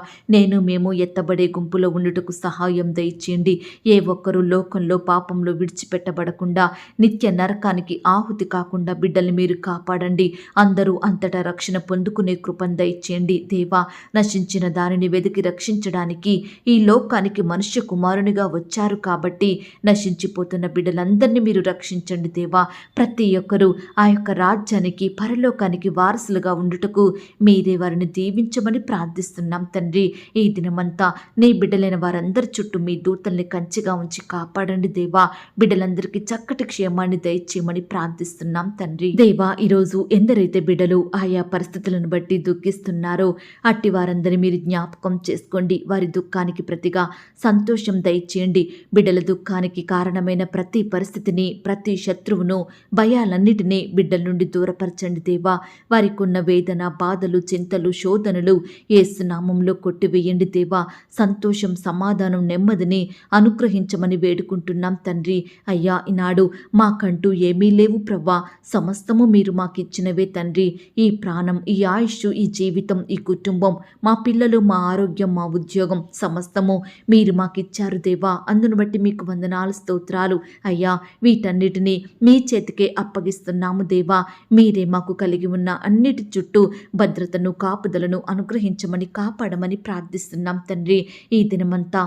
మేము ఎత్తబడే గుంపులో ఉండుటకు సహాయం దయచేయండి. ఏ ఒక్కరూ లోకంలో పాపంలో విడిచిపెట్టబడకుండా నిత్య నరకానికి ఆహుతి కాకుండా బిడ్డల్ని మీరు కాపాడండి. అందరూ అంతటా రక్షణ పొందుకునే కృపను దయచేయండి. దేవా, నశించిన దానిని వెతికి రక్షించడానికి ఈ లోకానికి మనుష్య కుమారునిగా వచ్చారు కాబట్టి నశించిపోతున్న బిడ్డలందరినీ మీరు రక్షించండి దేవా. ప్రతి ఒక్కరూ ఆ యొక్క రాజ్యానికి పరలోకానికి వారసులుగా ఉండుటకు మీరే వారిని దీవించమని ప్రార్థిస్తున్నాం తండ్రి. ఈ దినమంతా నీ బిడ్డలైన వారందరి చుట్టూ మీ దూతల్ని కంచిగా ఉంచి కాపాడండి దేవా. బిడ్డలందరికీ చక్కటి క్షేమాన్ని దయచేయమని ప్రార్థిస్తున్నాం తండ్రి. దేవా, ఈరోజు ఎందరైతే బిడ్డలు ఆయా పరిస్థితులను బట్టి దుఃఖిస్తున్నారో అట్టి వారందరినీ మీరు జ్ఞాపకం చేసుకోండి. వారి దుఃఖానికి ప్రతిగా సంతోషం దయచేయండి. బిడ్డల దుఃఖానికి కారణమైన ప్రతి పరిస్థితిని, ప్రతి శత్రువును, భయాలన్నిటినీ బిడ్డల నుండి దూరపరచండి దేవా. వారికి ఉన్న వేదన, బాధలు, చింతలు, శోధనలు యేసు నామములో కొట్టివేయండి దేవా. సంతోషం, సమాధానం, నెమ్మదిని అనుగ్రహించమని వేడుకుంటున్నాం తండ్రి. అయ్యా, ఈనాడు మాకంటూ ఏమీ లేవు ప్రవ్వా, సమస్తము మీరు మాకిచ్చినవే తండ్రి. ఈ ప్రాణం, ఈ ఆయుష్, ఈ జీవితం, ఈ కుటుంబం, మా పిల్లలు, మా ఆరోగ్యం, మా ఉద్యోగం సమస్తము మీరు మాకిచ్చారు దేవా. అందును బట్టి మీకు వందనాలు, స్తోత్రాలు. అయ్యా, వీటన్నిటినీ మీ చేతికే అప్పగిస్తున్నాము దేవా. మీరే మాకు కలిగి ఉన్న అన్నిటి చుట్టూ భద్రతను, కాపుదలను అనుగ్రహించమని, కాపాడమని ప్రార్థిస్తున్నాం తండ్రి. ఈ దినమంతా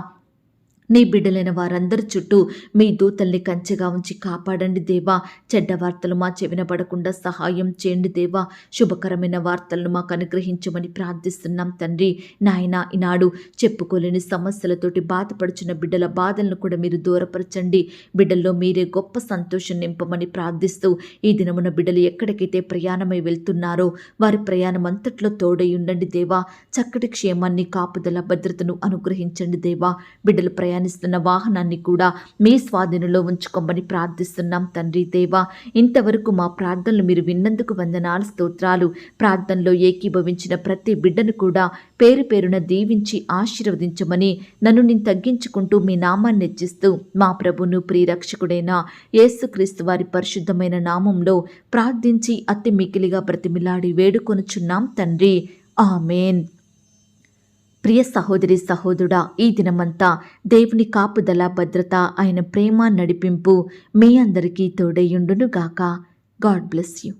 నీ బిడ్డలైన వారందరి చుట్టూ మీ దూతల్ని కంచెగా ఉంచి కాపాడండి దేవా. చెడ్డ వార్తలు మా చెవిన పడకుండా సహాయం చేయండి దేవా. శుభకరమైన వార్తలను మాకు అనుగ్రహించమని ప్రార్థిస్తున్నాం తండ్రి. నాయన, ఈనాడు చెప్పుకోలేని సమస్యలతోటి బాధపడుచున్న బిడ్డల బాధలను కూడా మీరు దూరపరచండి. బిడ్డల్లో మీరే గొప్ప సంతోషం నింపమని ప్రార్థిస్తూ ఈ దినమున బిడ్డలు ఎక్కడికైతే ప్రయాణమై వెళ్తున్నారో వారి ప్రయాణం అంతట్లో తోడై ఉండండి దేవా. చక్కటి క్షేమాన్ని, కాపుదల, భద్రతను అనుగ్రహించండి దేవా. బిడ్డలు ప్రయాణిస్తున్న వాహనాన్ని కూడా మీ స్వాధీనంలో ఉంచుకోమని ప్రార్థిస్తున్నాం తండ్రి దేవా. ఇంతవరకు మా ప్రార్థనలు మీరు విన్నందుకు వందనాలు, స్తోత్రాలు. ప్రార్థనలో ఏకీభవించిన ప్రతి బిడ్డను కూడా పేరు పేరున దీవించి ఆశీర్వదించమని నన్ను నేను తగ్గించుకుంటూ మీ నామాన్ని హెచ్చిస్తూ మా ప్రభును, ప్రియరక్షకుడైన యేసుక్రీస్తు వారి పరిశుద్ధమైన నామంలో ప్రార్థించి అతి మికిలిగా బ్రతిమిలాడి వేడుకొనుచున్నాం తండ్రి. ఆమేన్. ప్రియ సహోదరి, సహోదరుడా, ఈ దినమంతా దేవుని కాపుదల, భద్రత, ఆయన ప్రేమ, నడిపింపు మీ అందరికీ తోడైయుండును గాక. God bless you.